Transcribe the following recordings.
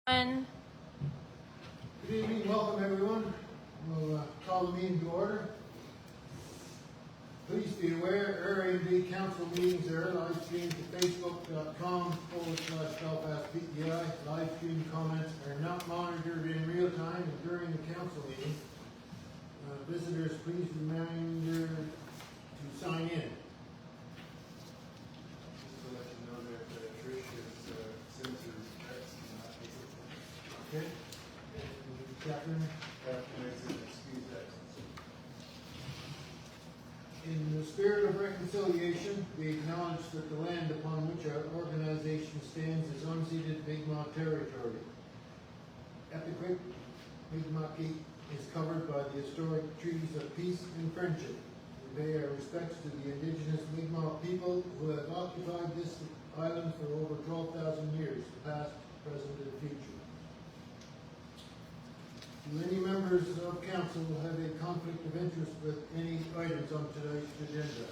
Good evening, welcome everyone. We'll call the meeting to order. Please be aware, RMB Council meetings are live streamed to facebook.com/Belfast PEI. Live stream comments are not monitored in real time and during the council meeting. Visitors, please reminder to sign in. Just to let you know that Trish is censored text and not Facebook. Okay. Catherine? Catherine makes an excused absence. In the spirit of reconciliation, we acknowledge that the land upon which our organization stands is unceded Mi'kmaq territory. Epiquik Mi'kmaqi is covered by the historic trees of peace and friendship. We pay our respects to the indigenous Mi'kmaq people who have occupied this island for over 12,000 years, past, present, and future. Do any members of council have a conflict of interest with any items on today's agenda?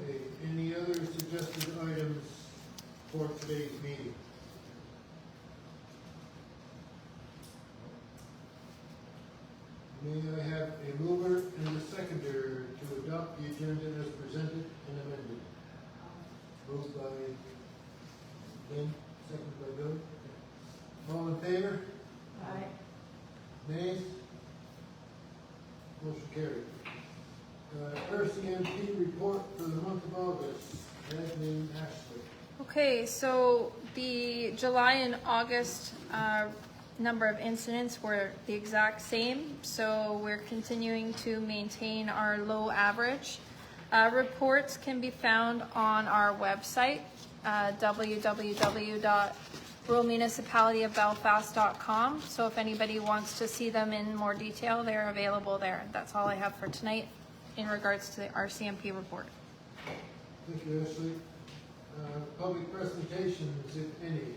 Okay, any other suggested items for today's meeting? May I have a mover and a seconder to adopt the agenda as presented and amended? Moved by Ben, second by Bill. All in favor? Aye. Nays? Motion carried. RCMP report for the month of August. Admin Ashley. Okay, so the July and August number of incidents were the exact same, so we're continuing to maintain our low average. Reports can be found on our website, www.ruralmunicipalityofbelfast.com. So if anybody wants to see them in more detail, they're available there. That's all I have for tonight in regards to the RCMP report. Thank you, Ashley. Public presentations, if any.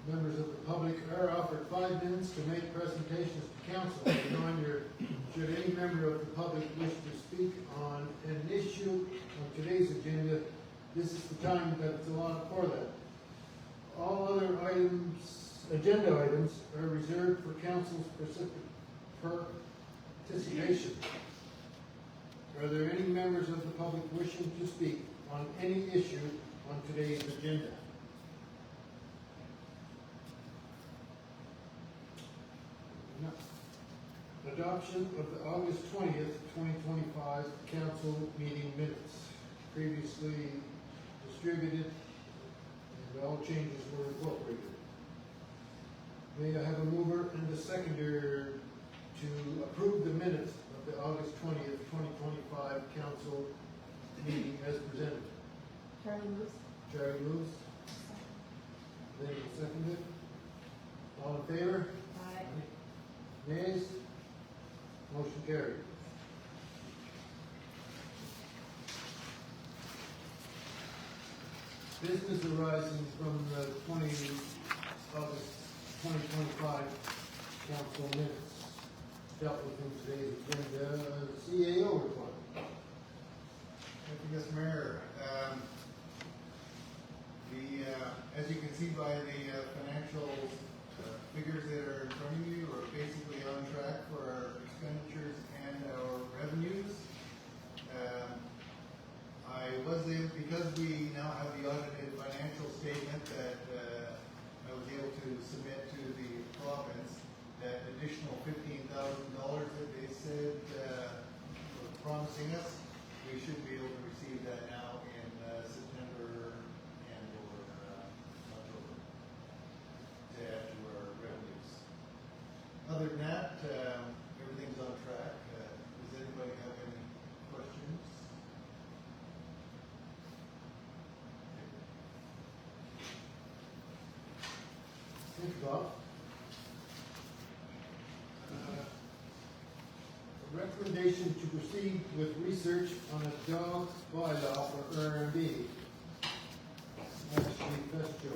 Members of the public are offered 5 minutes to make presentations to council. A reminder, should any member of the public wish to speak on an issue on today's agenda, this is the time that it's allotted for that. All other items, agenda items, are reserved for council's participation. Are there any members of the public wishing to speak on any issue on today's agenda? No. Adoption of the August 20th, 2025 council meeting minutes. Previously distributed and all changes were incorporated. May I have a mover and a seconder to approve the minutes of the August 20th, 2025 council meeting as presented? Charlie moves. Charlie moves. Then seconded. All in favor? Aye. Nays? Motion carried. Business arising from the August 2025 council minutes. Dealt with in today's agenda. CAO report. Thank you, Mr. Mayor. As you can see by the financial figures that are in front of you, we're basically on track for our expenditures and our revenues. Because we now have the audited financial statement that I was able to submit to the province, that additional $15,000 that they said were promising us, we should be able to receive that now in September and or October to add to our revenues. Other than that, everything's on track. Does anybody have any questions? Thank you, Bob. Recommendation to proceed with research on a dog bylaw for RMB. Ashley Festo.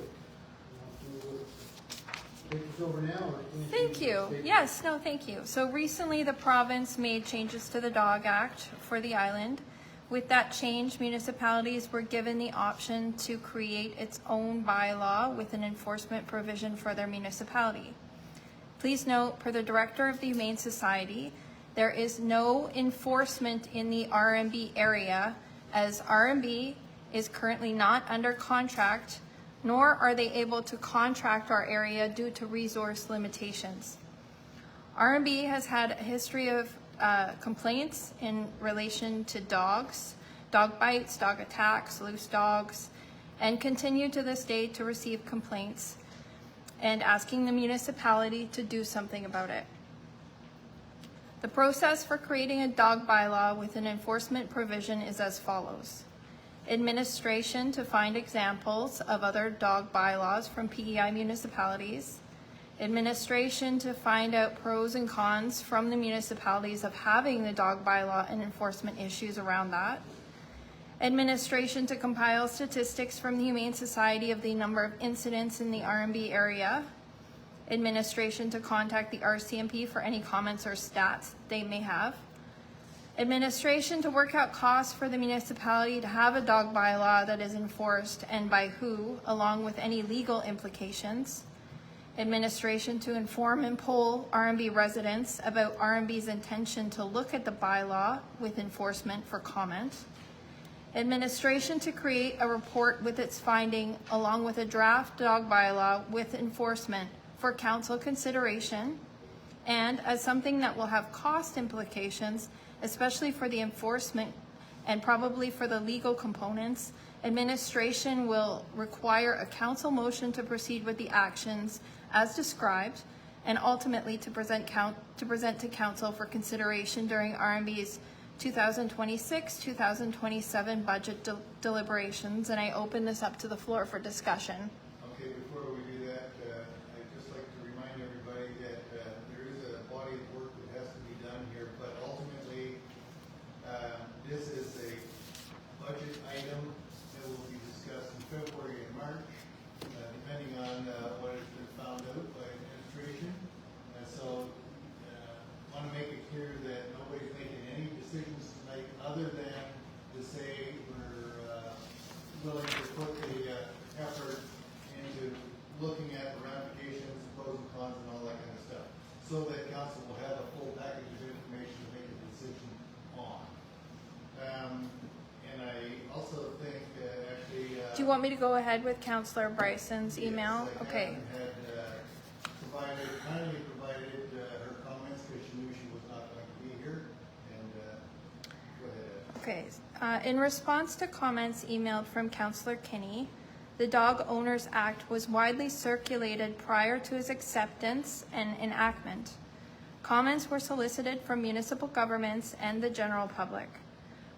Take this over now, or Thank you. Yes, no, thank you. So recently the province made changes to the Dog Act for the island. With that change, municipalities were given the option to create its own bylaw with an enforcement provision for their municipality. Please note, per the Director of the Humane Society, there is no enforcement in the RMB area, as RMB is currently not under contract, nor are they able to contract our area due to resource limitations. RMB has had a history of complaints in relation to dogs, dog bites, dog attacks, loose dogs, and continue to this day to receive complaints and asking the municipality to do something about it. The process for creating a dog bylaw with an enforcement provision is as follows. Administration to find examples of other dog bylaws from PEI municipalities. Administration to find out pros and cons from the municipalities of having the dog bylaw and enforcement issues around that. Administration to compile statistics from the Humane Society of the number of incidents in the RMB area. Administration to contact the RCMP for any comments or stats they may have. Administration to work out costs for the municipality to have a dog bylaw that is enforced and by who, along with any legal implications. Administration to inform and poll RMB residents about RMB's intention to look at the bylaw with enforcement for comment. Administration to create a report with its finding along with a draft dog bylaw with enforcement for council consideration, and as something that will have cost implications, especially for the enforcement and probably for the legal components, administration will require a council motion to proceed with the actions as described and ultimately to present to council for consideration during RMB's 2026-2027 budget deliberations. And I open this up to the floor for discussion. Okay, before we do that, I'd just like to remind everybody that there is a body of work that has to be done here, but ultimately this is a budget item that will be discussed in February and March, depending on what has been found out by administration. And so I want to make it clear that nobody's making any decisions tonight other than to say we're willing to put the effort into looking at the ramifications, pros and cons, and all that kind of stuff, so that council will have a full package of information to make a decision on. And I also think actually... Do you want me to go ahead with Councillor Bryson's email? Yes, Okay. Had kindly provided her comments because she knew she was not going to be here. And go ahead. Okay. In response to comments emailed from Councillor Kinney, the Dog Owners Act was widely circulated prior to its acceptance and enactment. Comments were solicited from municipal governments and the general public.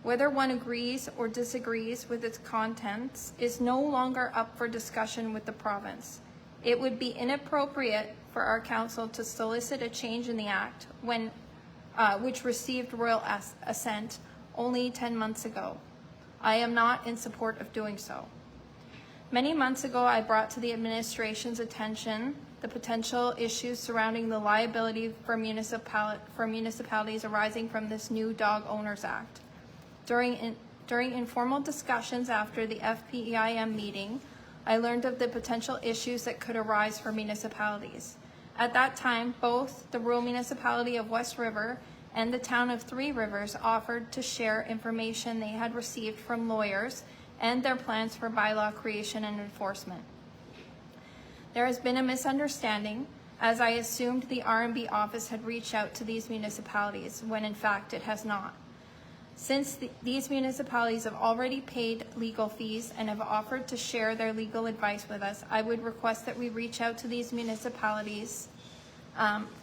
Whether one agrees or disagrees with its contents is no longer up for discussion with the province. It would be inappropriate for our council to solicit a change in the act which received royal assent only 10 months ago. I am not in support of doing so. Many months ago, I brought to the administration's attention the potential issues surrounding the liability for municipalities arising from this new Dog Owners Act. During informal discussions after the FPEIM meeting, I learned of the potential issues that could arise for municipalities. At that time, both the rural municipality of West River and the town of Three Rivers offered to share information they had received from lawyers and their plans for bylaw creation and enforcement. There has been a misunderstanding, as I assumed the RMB office had reached out to these municipalities, when in fact it has not. Since these municipalities have already paid legal fees and have offered to share their legal advice with us, I would request that we reach out to these municipalities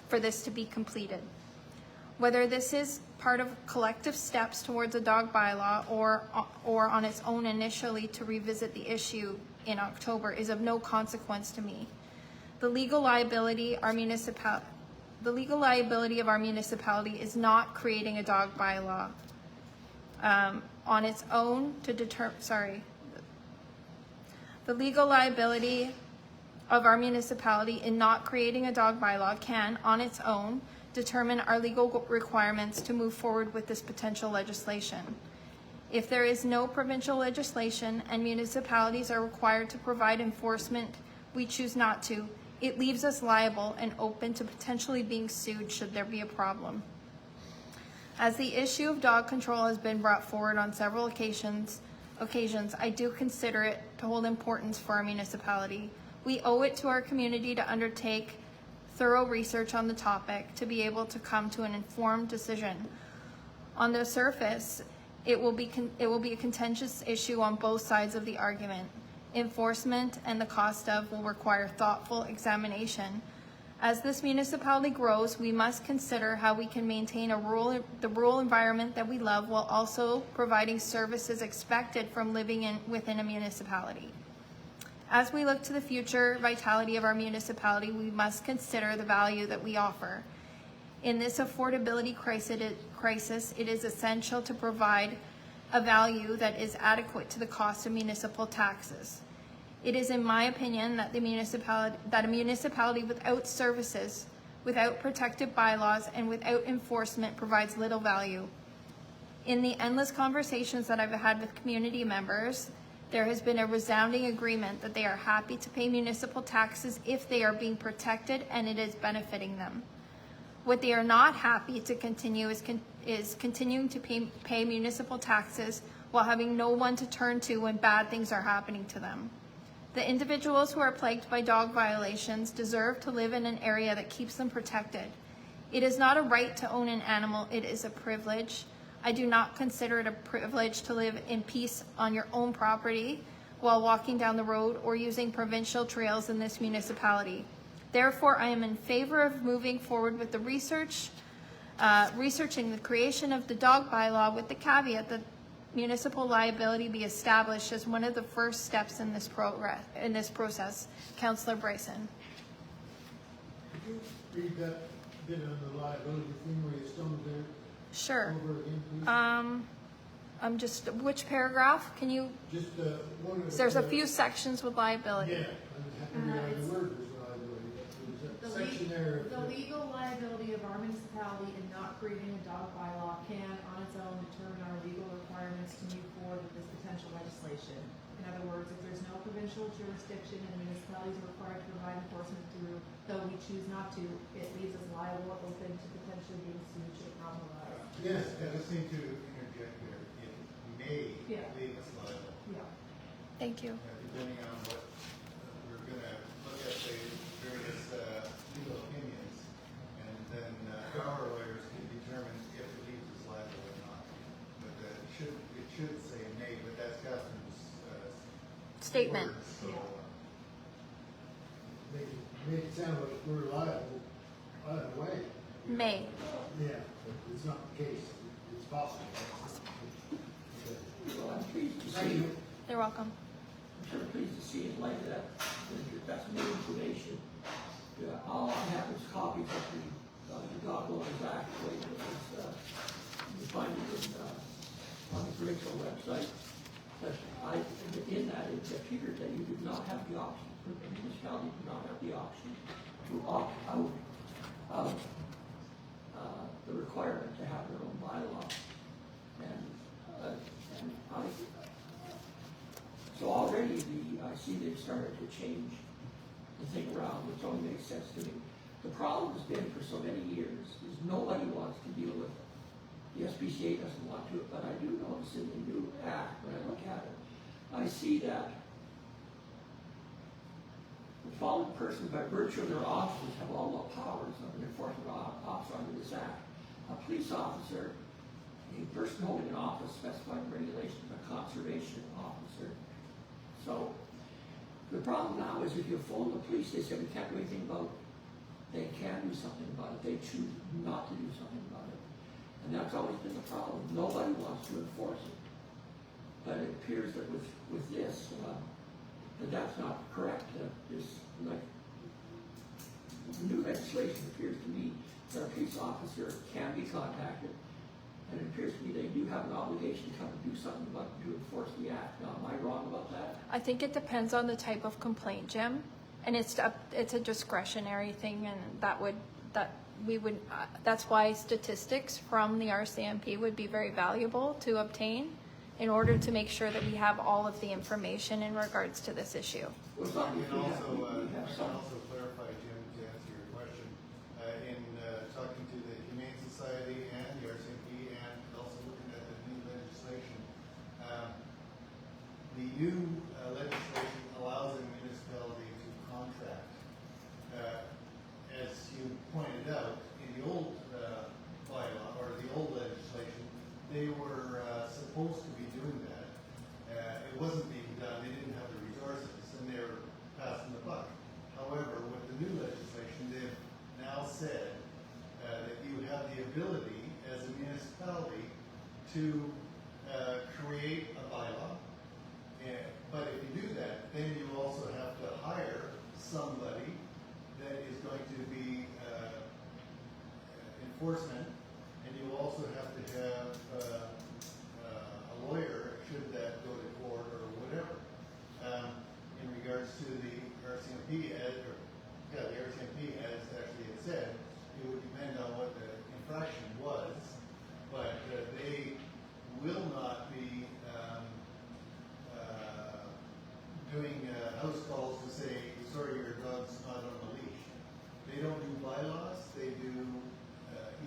for this to be completed. Whether this is part of collective steps towards a dog bylaw or on its own initially to revisit the issue in October is of no consequence to me. The legal liability of our municipality is not creating a dog bylaw on its own to the legal liability of our municipality in not creating a dog bylaw can, on its own, determine our legal requirements to move forward with this potential legislation. If there is no provincial legislation and municipalities are required to provide enforcement, we choose not to, it leaves us liable and open to potentially being sued should there be a problem. As the issue of dog control has been brought forward on several occasions, I do consider it to hold importance for our municipality. We owe it to our community to undertake thorough research on the topic to be able to come to an informed decision. On the surface, it will be a contentious issue on both sides of the argument. Enforcement and the cost of will require thoughtful examination. As this municipality grows, we must consider how we can maintain the rural environment that we love while also providing services expected from living within a municipality. As we look to the future vitality of our municipality, we must consider the value that we offer. In this affordability crisis, it is essential to provide a value that is adequate to the cost of municipal taxes. It is in my opinion that a municipality without services, without protective bylaws, and without enforcement provides little value. In the endless conversations that I've had with community members, there has been a resounding agreement that they are happy to pay municipal taxes if they are being protected and it is benefiting them. What they are not happy to continue is continuing to pay municipal taxes while having no one to turn to when bad things are happening to them. The individuals who are plagued by dog violations deserve to live in an area that keeps them protected. It is not a right to own an animal, it is a privilege. I do not consider it a privilege to live in peace on your own property while walking down the road or using provincial trails in this municipality. Therefore, I am in favor of moving forward with the researching the creation of the dog bylaw with the caveat that municipal liability be established as one of the first steps in this process. Councillor Bryson. Could you read that bit on the liability thing where you stumbled there? Sure. Over again, please? I'm just, which paragraph? Can you? Just one of the. There's a few sections with liability. Yeah, I'm happy the word was liability. There's a section there. The legal liability of our municipality in not creating a dog bylaw can, on its own, determine our legal requirements to move forward with this potential legislation. In other words, if there's no provincial jurisdiction and the municipalities are required to provide enforcement through, though we choose not to, it leaves us liable, open to potentially being sued should a problem arise. Yes, I just need to interject here. It may leave us liable. Yeah. Thank you. Depending on what, we're gonna look at the various legal opinions, and then our lawyers can determine if it leaves us liable or not. But it should say may, but that's Catherine's Statement. words, so, Make it sound like we're liable either way. May. Yeah, but it's not the case. It's possible. Okay. Well, I'm pleased to Thank see, you. You're welcome. I'm sure pleased to see in light of that, that's new information. All I have is copies of the Dog Owners Act, which is, you find it on the provincial website. But in that, it appeared that you did not have the option, the municipality did not have the option to opt out of the requirement to have their own bylaw. So already I see they've started to change the thing around, which only makes sense to me. The problem has been for so many years is nobody wants to deal with it. The SPCA doesn't want to, but I do notice in the new act, when I look at it, I see that the following persons by virtue of their offices have all the powers of an enforcement officer under this act. A police officer, a person holding an office specified in regulations, a conservation officer. So the problem now is if you phone the police, they say we can't do anything about it. They can do something about it. They choose not to do something about it. And that's always been the problem. Nobody wants to enforce it. But it appears that with this, that that's not correct. This, like, new legislation appears to me that a police officer can be contacted, and it appears to me they do have an obligation to come and do something about to enforce the act. Now, am I wrong about that? I think it depends on the type of complaint, Jim, and it's a discretionary thing, and that's why statistics from the RCMP would be very valuable to obtain, in order to make sure that we have all of the information in regards to this issue. Well, it's I not can if we have, we I have can some. also clarify, Jim, to answer your question. In talking to the Humane Society and the RCMP and also looking at the new legislation, the new legislation allows a municipality to contract. As you pointed out, in the old bylaw or the old legislation, they were supposed to be doing that. It wasn't being done. They didn't have the resources, and they were passing the buck. However, with the new legislation, they've now said that you have the ability as a municipality to create a bylaw. But if you do that, then you also have to hire somebody that is going to be enforcement, and you also have to have a lawyer should that go to court or whatever. In regards to the RCMP, the RCMP as actually it said, it would depend on what the infraction was, but they will not be doing house calls to say, sorry, your dog's not on a leash. They don't do bylaws, they do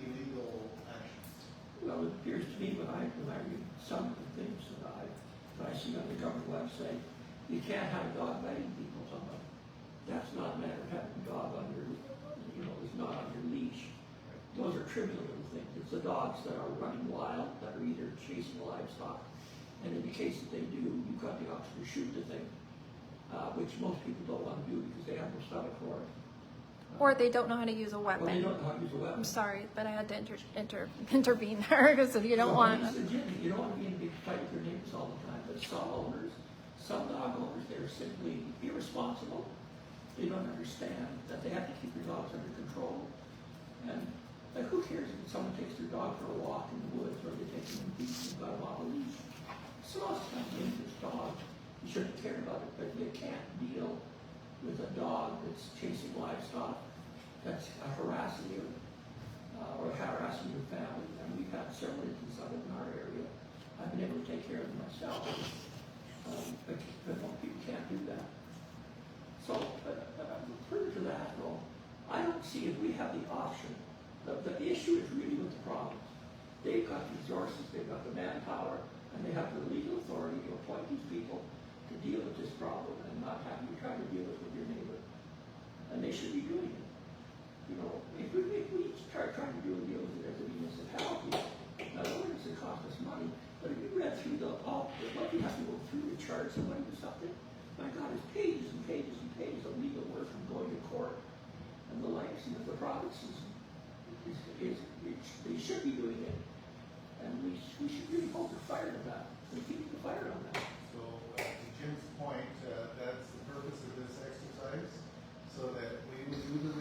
illegal actions. Well, it appears to me when I read some of the things that I see on the government website, you can't have a dog biting people, somebody. That's not a matter of having a dog on your, is not on your leash. Those are trivial little things. It's the dogs that are running wild, that are either chasing livestock, and in the case that they do, you've got the option to shoot the thing, which most people don't want to do because they have no stomach for it. Or they don't know how to use a Or they weapon. don't know how to use a weapon. I'm sorry, but I had to intervene there because if you don't want It's legitimate. You don't want to be in a big fight with your neighbors all the time, but some owners, some dog owners, they're simply irresponsible. They don't understand that they have to keep their dogs under control. And like, who cares if someone takes their dog for a walk in the woods or they take them to the beach and got them off a leash? It's not a dangerous dog. You shouldn't care about it, but you can't deal with a dog that's chasing livestock, that's harassing you, or harassing your family. And we've had several instances of it in our area. I've been able to take care of them myself. But most people can't do that. So, further to that, though, I don't see if we have the option. The issue is really with the province. They've got the resources, they've got the manpower, and they have the legal authority to appoint these people to deal with this problem and not have you try to deal with your neighbor. And they should be doing it. If we start trying to deal with it as a municipality, not only does it cost us money, but if you read through what you have to go through to charge somebody with something, my God, it's pages and pages and pages of legal work from going to court and the likes. And if the province they should be doing it, and we should really hold the fire to that. We keep the fire on that. So to Jim's point, that's the purpose of this exercise, so that we will do the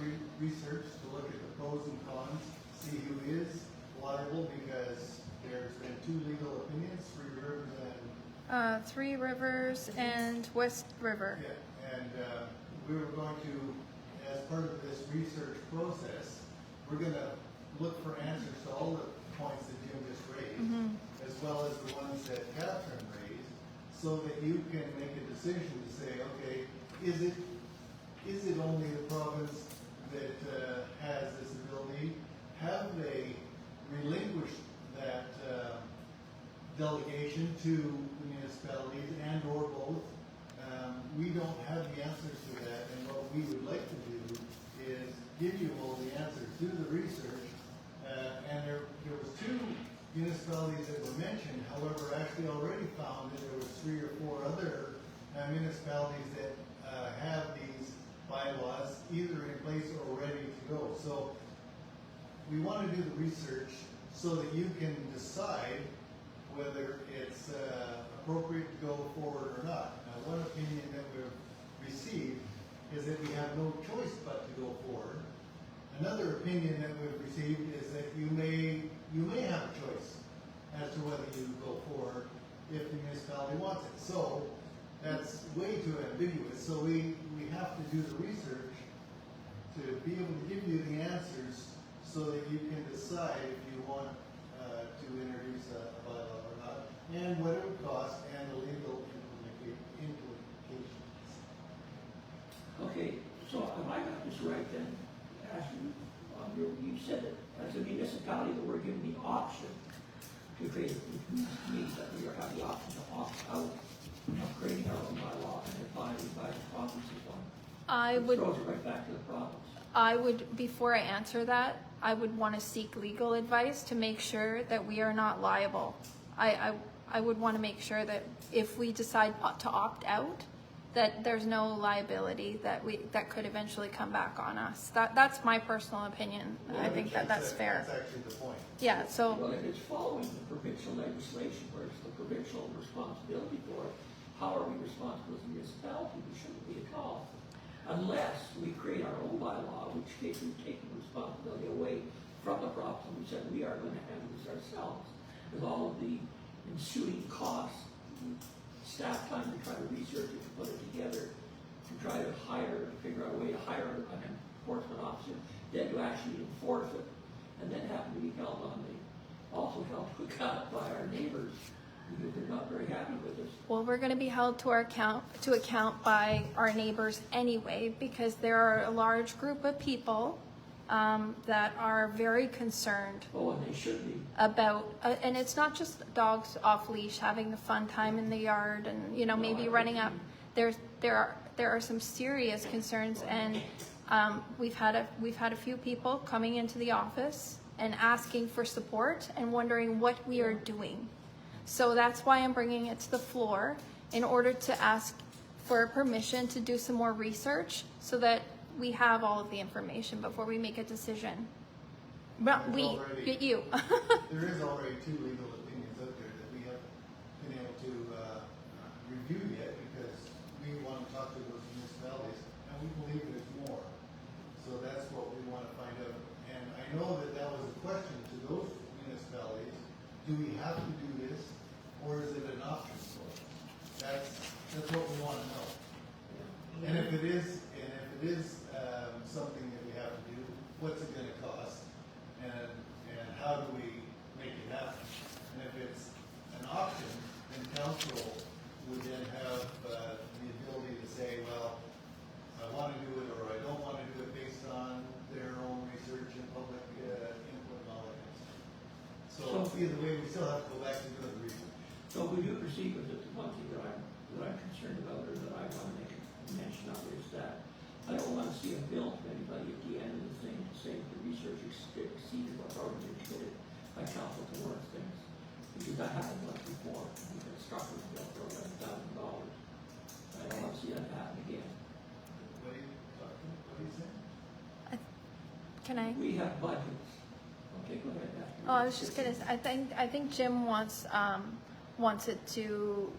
research to look at the pros and cons, see who is liable, because there's been two legal opinions, Three Rivers and West River. Yeah, and we were going to, as part of this research process, we're going to look for answers to all the points that Jim just raised, as well as the ones that Catherine raised, so that you can make a decision to say, okay, is it only the province that has this ability? Have they relinquished that delegation to the municipalities and or both? We don't have the answers to that, and what we would like to do is give you all the answers, do the research, and there was two municipalities that were mentioned. However, actually already found that there was 3 or 4 other municipalities that have these bylaws either in place or ready to go. So we want to do the research so that you can decide whether it's appropriate to go forward or not. Now, one opinion that we've received is that we have no choice but to go forward. Another opinion that we've received is that you may have a choice as to whether you go forward if the municipality wants it. So that's way too ambiguous. So we have to do the research to be able to give you the answers so that you can decide if you want to introduce a bylaw or not. and what it would cost and the legal implications. Okay, so if I got this right then, Ashley, you said that as a municipality that we're given the option to create, which means that we have the option to opt out of creating our own bylaw and advising by the province's one. I It would, throws it right back to the province. before I answer that, I would want to seek legal advice to make sure that we are not liable. I would want to make sure that if we decide to opt out, that there's no liability that could eventually come back on us. That's my personal opinion. I think that's fair. That's actually the point. Yeah, so, Well, if it's following the provincial legislation where it's the provincial responsibility for it, how are we responsible as a municipality? We shouldn't be at all. Unless we create our own bylaw, which case we've taken responsibility away from the province and we said we are going to handle this ourselves with all of the ensuing costs, staff time to try to research it, to put it together, to try to figure out a way to hire an enforcement officer, then to actually enforce it, and then have to be also held to account by our neighbors because they're not very happy with us. well, we're going to be held to account by our neighbors anyway, because there are a large group of people that are very concerned Oh, and they should be. about, and it's not just dogs off leash having a fun time in the yard and, you know, maybe running up. There are some serious concerns, and we've had a few people coming into the office and asking for support and wondering what we are doing. So that's why I'm bringing it to the floor, in order to ask for permission to do some more research so that we have all of the information before we make a decision. But There's already- you. There is already 2 legal opinions out there that we haven't been able to review yet because we want to talk to those municipalities and we believe there's more. So that's what we want to find out. And I know that that was a question to those municipalities. Do we have to do this or is it an option for us? That's what we want to know. And if it is something that we have to do, what's it going to cost? And how do we make it happen? And if it's an option, then council would then have the ability to say, well, I want to do it or I don't want to do it based on their own research and public input and all that kind of stuff. So either way, we still have to go back to do the research. So if we do proceed with it, the one thing that I'm concerned about, or that I want to make a mention of, is that I don't want to see a bill from anybody at the end of the thing saying the research exceeded what's already been committed by council towards things. Because that happened once before. We got struck with a bill for $11,000. I don't want to see that happen again. What are you saying? Can I? We have budgets. Okay, go ahead. Ashley. Oh, I was just gonna say, I think Jim wants it to,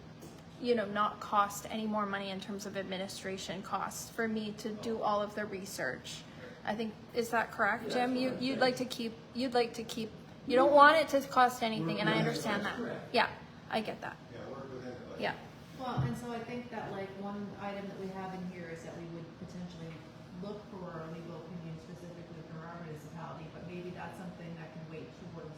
you know, not cost any more money in terms of administration costs for me to do all of the research. I think, is that correct, Yeah, Jim? that's what You'd I'm like to keep, you don't want it to cost anything, and I Right, understand that. that's correct. Yeah, I get that. Yeah, work within the budget. Yeah. Well, and so I think that like one item that we have in here is that we would potentially look for a legal opinion specifically for our municipality, but maybe that's something that can wait towards,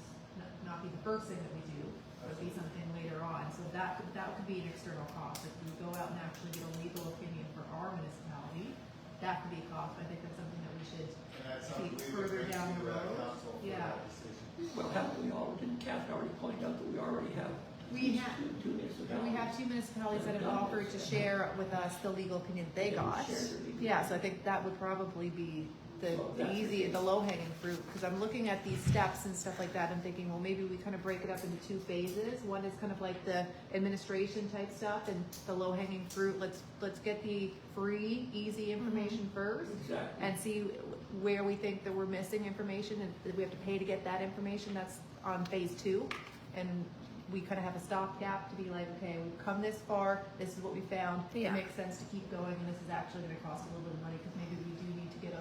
not be the first thing that we do, but be something later on. So that could be an external cost. If we go out and actually get a legal opinion for our municipality, that could be a cost. I think that's something that we should And that's keep something we further would bring down to the road. council for Yeah. that decision. Well, haven't we didn't Kathy already point out that we already have We have- two municipalities? And we have 2 municipalities that have offered to share with us the legal opinion they got. Share their legal Yeah, so I think that would probably be the Well, that's easy, okay. the low hanging fruit, because I'm looking at these steps and stuff like that and thinking, well, maybe we kind of break it up into 2 phases. One is kind of like the administration type stuff and the low hanging fruit. Let's get the free, easy information first Exactly. and see where we think that we're missing information and that we have to pay to get that information. That's on phase 2. And we kind of have a stopgap to be like, okay, we've come this far, this is what we found. Yeah. It makes sense to keep going, and this is actually gonna cost a little bit of money, because maybe we do need to get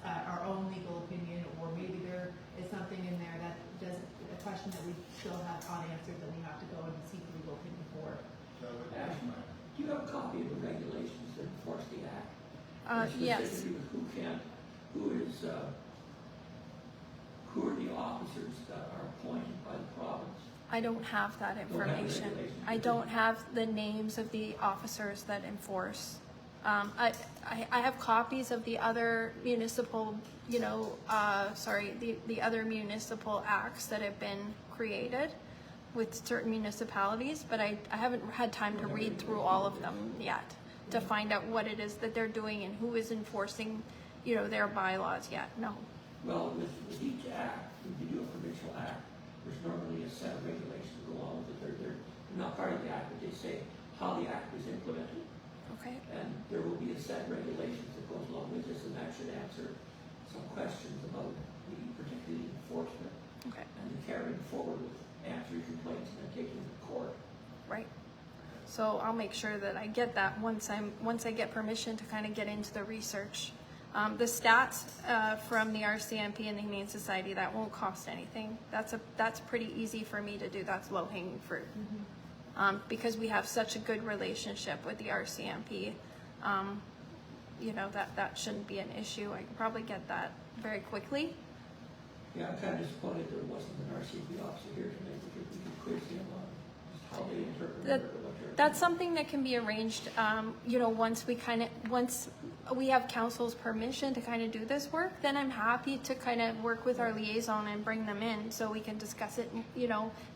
our own legal opinion, or maybe there is something in there that doesn't, a question that we still have unanswered that we have to go and seek legal opinion for. That would be Ashley, fine. do you have a copy of the regulations that enforce the act? Yes. Specifically with who can, who are the officers that are appointed by the province? I don't have that information. I don't have the names of the officers that enforce. I have copies of the other municipal, the other municipal acts that have been created with certain municipalities, but I haven't had time to read through all of them yet to find out what it is that they're doing and who is enforcing, their bylaws yet. No. Well, with each act, if you do a provincial act, there's normally a set of regulations that go along with it. They're not part of the act, but they say how the act is implemented. Okay. And there will be a set of regulations that goes along with this, and that should answer some questions about the particularly enforcement. Okay. And then carrying forward with answering complaints and then taking them to court. Right. So I'll make sure that I get that once I get permission to kind of get into the research. The stats from the RCMP and the Humane Society, that won't cost anything. That's pretty easy for me to do. That's low hanging fruit. Because we have such a good relationship with the RCMP, that shouldn't be an issue. I can probably get that very quickly. Yeah, I'm kind of disappointed there wasn't an RCMP officer here tonight because we could quiz him on just how they interpret it. That's something that can be arranged, once we have council's permission to kind of do this work, then I'm happy to kind of work with our liaison and bring them in so we can discuss it.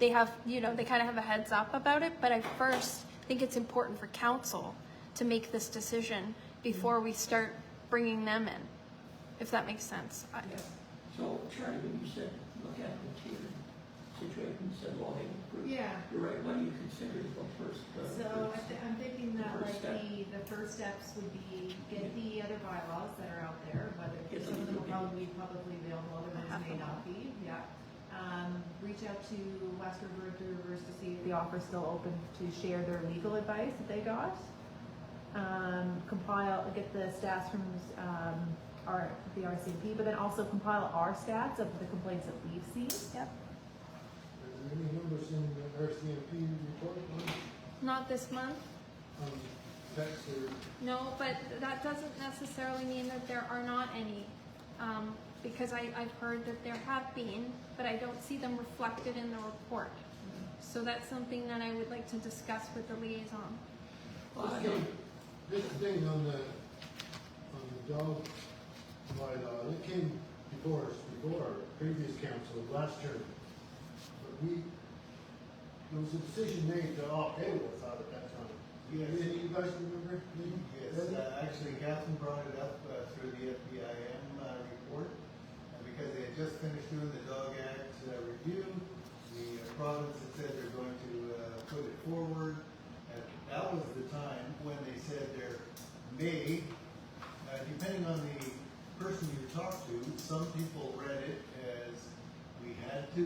They have, they kind of have a heads up about it, but I first think it's important for council to make this decision before we start bringing them in, if that makes sense. Yeah. So, Charlie, when you said look at the tier situation, you said low hanging fruit. Yeah. You're right. What do you consider the first? So I'm thinking that first step. the first steps would be get the other bylaws that are out there, whether Get some of them will them. probably be publicly available, other ones may not be, yeah. Reach out to West River Observers to see if the offer's still open to share their legal advice that they got. Get the stats from the RCMP, but then also compile our stats of the complaints that we've seen. Yep. Are there any numbers in the RCMP report Not this month. on text or? No, but that doesn't necessarily mean that there are not any, because I've heard that there have been, but I don't see them reflected in the report. So that's something that I would like to discuss with the liaison. This thing on the dog bylaw, it came before us, before our previous council last term. But there was a decision made to opt out without at that time. Yes. Any you guys remember? Yes, actually Catherine brought it up through the FBIM report, because they had just finished doing the Dog Act review. The province had said they're going to put it forward, and that was the time when they said there may, depending on the person you talk to, some people read it as we had to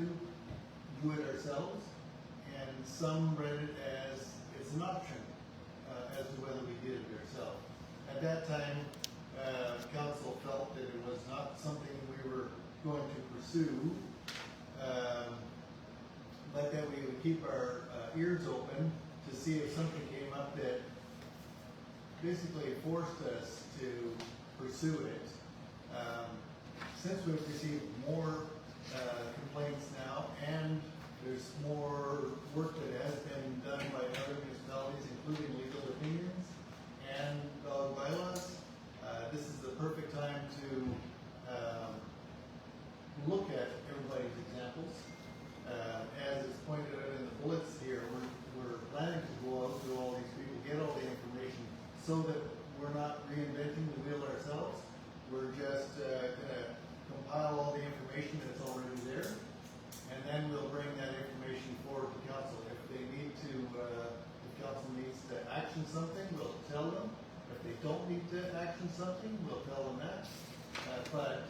do it ourselves, and some read it as it's an option as to whether we did it ourselves. At that time, council felt that it was not something we were going to pursue, but that we would keep our ears open to see if something came up that basically forced us to pursue it. Since we've received more complaints now, and there's more work that has been done by other municipalities, including legal opinions and dog bylaws, this is the perfect time to look at everybody's examples. As is pointed out in the bullets here, we're planning to go out to all these people, get all the information, so that we're not reinventing the wheel ourselves. We're just gonna compile all the information that's already there, and then we'll bring that information forward to council. If they need to, if council needs to action something, we'll tell them. If they don't need to action something, we'll tell them that. But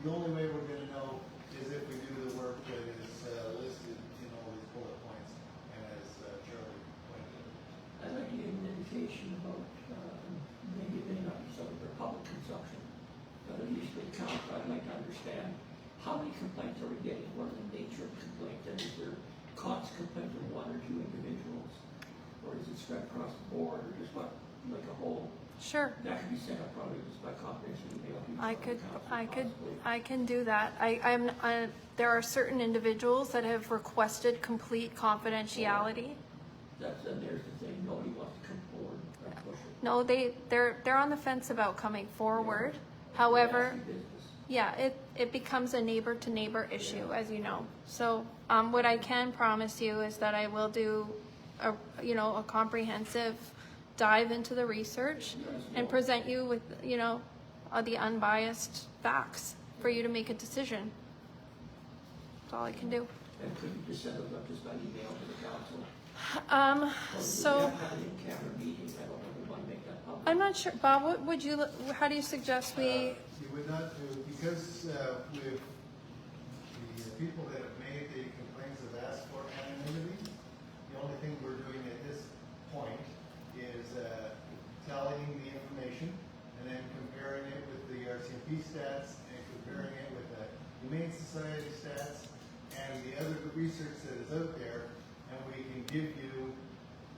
the only way we're gonna know is if we do the work that is listed in all these bullet points, and as Charlie pointed out. I'd like to get an indication about, maybe it may not be something for public consumption, but at least for the council, I'd like to understand how many complaints are we getting, what is the nature of the complaint, and is there constant complaint from one or two individuals, or is it spread across the board, or just what, like a whole Sure. That could be set up probably just by confidential email. I can do that. There are certain individuals that have requested complete confidentiality. That's, and there's the thing, nobody wants to come forward and push it. No, they're on the fence about coming forward. However, Nasty business. yeah, it becomes a neighbor to neighbor issue, as you know. So, what I can promise you is that I will do a comprehensive dive into the research and present you with, the unbiased facts for you to make a decision. That's all I can do. And could you just send it up just by email to the council? So Or do we have to have an in-camera meeting? I don't know if we want to make that public. I'm not sure, Bob. How do you suggest we? You would not do, because with the people that have made the complaints have asked for anonymity, the only thing we're doing at this point is tallying the information and then comparing it with the RCMP stats and comparing it with the Humane Society stats and the other research that is out there, and we can give you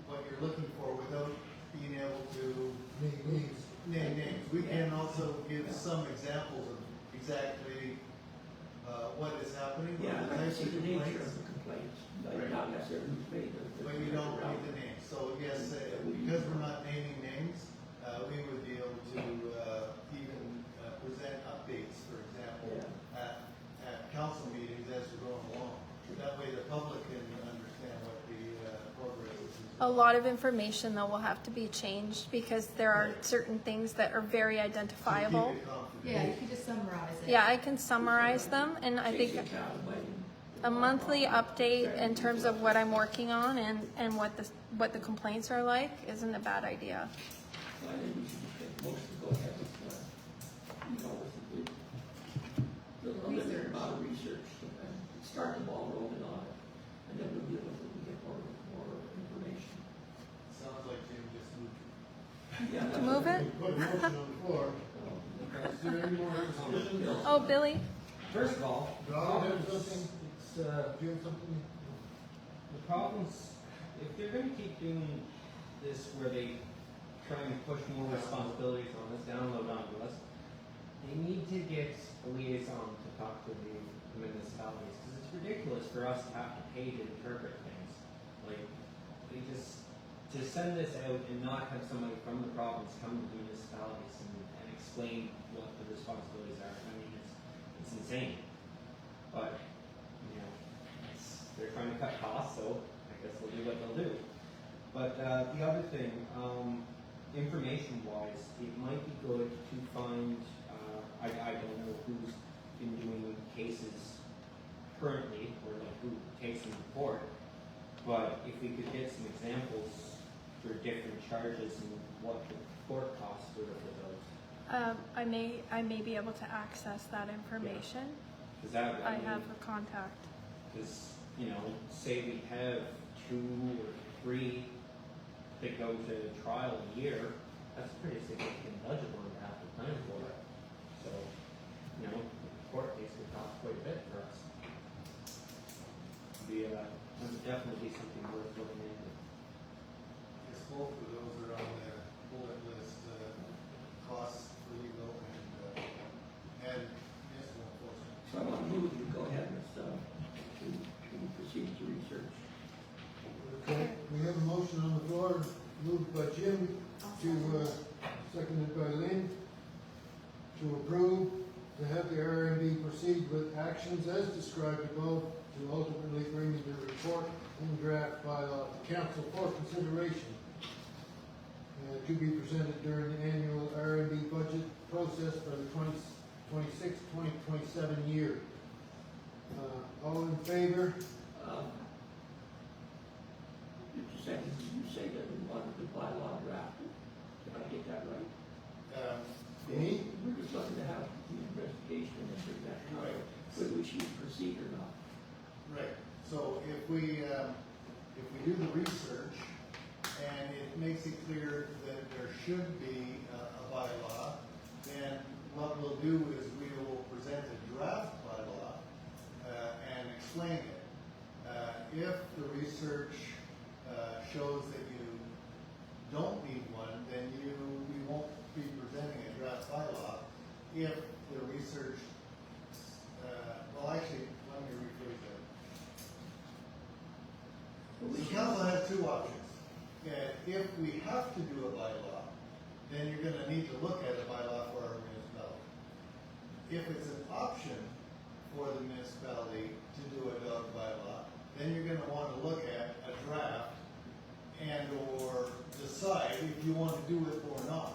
what you're looking for without being able to name names. We can also give some examples of exactly what is happening, what Yeah, the I types see of the nature complaints, of the complaints, Right. not necessarily who's made them. but you don't need the names. So yes, because we're not naming names, we would be able to even present updates, for example, at council meetings as we're going along. That way the public can understand what the progress is. A lot of information though will have to be changed because there are certain things that are very identifiable. Keep it confidential. Yeah, you could just summarize it. Yeah, I can summarize them, and I think a monthly update in terms of what I'm working on and what the complaints are like isn't a bad idea. I think we should just get most to go ahead with, with the limited amount of research and start the ball rolling on it. And then we'll deal with it when we get more information. Sounds like Jim just moved. Yeah, To move it? Put a motion on the floor. Is there any more discussion? Oh, Billy? First of all, Don, have something, Jim, something? the problems, if they're gonna keep doing this where they try and push more responsibilities on us, download onto us, they need to get a liaison to talk to the municipalities, because it's ridiculous for us to have to pay to interpret things. Like, they just, to send this out and not have somebody from the province come to the municipalities and explain what the responsibilities are, I mean, it's insane. But, they're trying to cut costs, so I guess they'll do what they'll do. But the other thing, information-wise, it might be good to find, I don't know who's been doing cases currently, or like who takes them to court, but if we could get some examples for different charges and what the court costs were for those. I may be able to access that information. Because that, I have her contact. Because, say we have 2 or 3 that go to trial a year, that's a pretty significant budget we're gonna have to plan for. So, the court case could cost quite a bit for us. That would definitely be something worth looking into. Yes, both of those are on the bullet list, costs for legal and municipal enforcement. So I want to move you, go ahead with, to proceed to research. Okay, we have a motion on the floor, moved by Jim, seconded by Lynn, to approve, to have the RMB proceed with actions as described above, to ultimately bring the report in draft bylaw to council for consideration, to be presented during the annual RMB budget process for the 2026-2027 year. All in favor? Did you say that we wanted the bylaw drafted? Did I get that right? Me? We're just looking to have the investigation and bring that to Right. whether we should proceed or not. Right, so if we do the research and it makes it clear that there should be a bylaw, then what we'll do is we will present a draft bylaw and explain it. If the research shows that you don't need one, then we won't if the research, well, actually, let me rephrase that. The council has two options. If we have to do a bylaw, then you're gonna need to look at a bylaw for our municipality. If it's an option for the municipality to do a dog bylaw, then you're gonna wanna look at a draft and or decide if you wanna do it or not.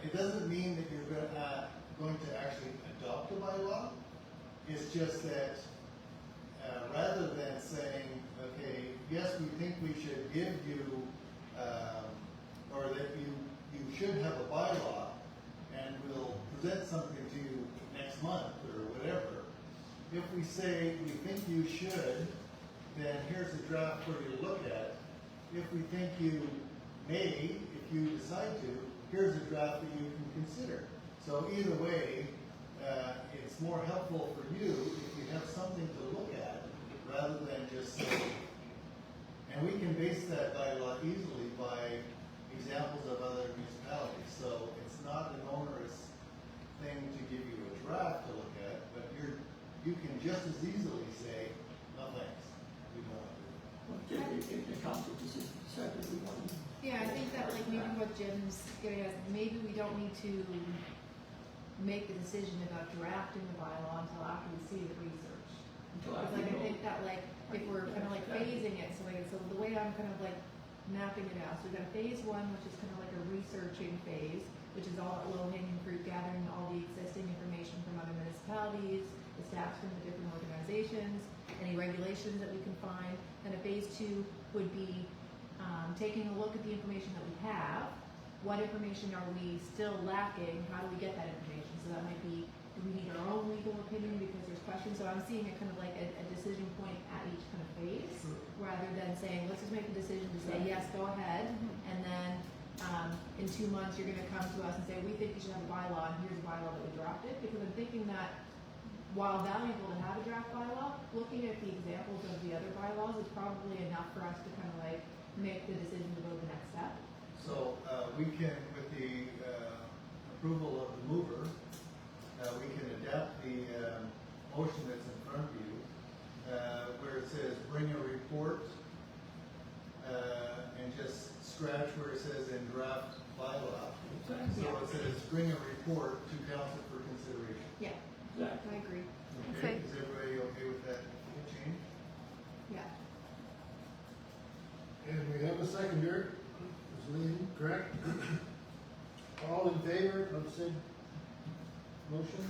It doesn't mean that you're going to actually adopt a bylaw. It's just that rather than saying, okay, yes, we think we should give you, or that you should have a bylaw, and we'll present something to you next month or whatever. If we say we think you should, then here's a draft for you to look at. If we think you may, if you decide to, here's a draft that you can consider. So either way, it's more helpful for you if you have something to look at rather than just say, and we can base that bylaw easily by examples of other municipalities. So it's not an onerous thing to give you a draft to look at, but you can just as easily say, no thanks, we don't want to do it. Well, if the council decided we want to. Yeah, I think that like maybe what Jim's getting at, maybe we don't need to make the decision about drafting the bylaw until after we see the research. Because like I think that like, if we're kind of like phasing it, so the way I'm kind of like mapping it out, so we've got phase one, which is kind of like a researching phase, which is all low hanging fruit, gathering all the existing information from other municipalities, the stats from the different organizations, any regulations that we can find. And a phase two would be taking a look at the information that we have. What information are we still lacking? How do we get that information? So that might be, do we need our own legal opinion because there's questions? So I'm seeing it kind of like a decision point at each kind of phase, rather than saying, let's just make the decision to say, yes, go ahead. And then in 2 months, you're gonna come to us and say, we think you should have a bylaw, and here's a bylaw that we drafted. Because I'm thinking that while valuable to have a draft bylaw, looking at the examples of the other bylaws is probably enough for us to kind of like make the decision to go to the next step. So we can, with the approval of the mover, we can adapt the motion that's in front of you, where it says bring a report, and just scratch where it says in draft bylaw. So it says bring a report to council for consideration. Yeah, Exactly. I agree. Okay. Is everybody okay with that change? Yeah. And we have a seconder, Ms. Lean, correct? All in favor of said motion?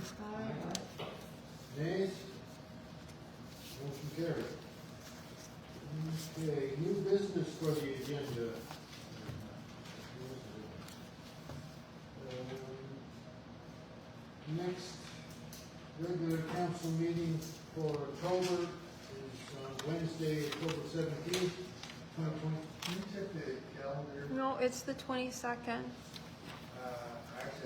Nays? Motion carried. Okay, new business for the agenda. Next regular council meeting for October is on Wednesday, October 17th, 2020. Can you check the calendar? No, it's the 22nd. Actually,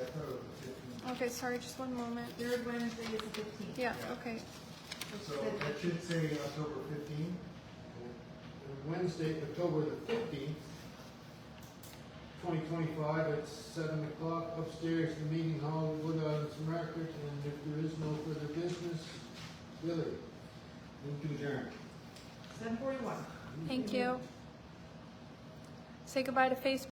I thought it was the 15th. Okay, sorry, just one moment. Third Wednesday is the 15th. Yeah, Yeah. okay. So that should say October 15th. Wednesday, October the 15th, 2025 at 7 o'clock upstairs in the meeting hall, Wood Islands Market. And if there is no further business, Billy. Move to adjourn. 7:41. Thank you. Say goodbye to Facebook.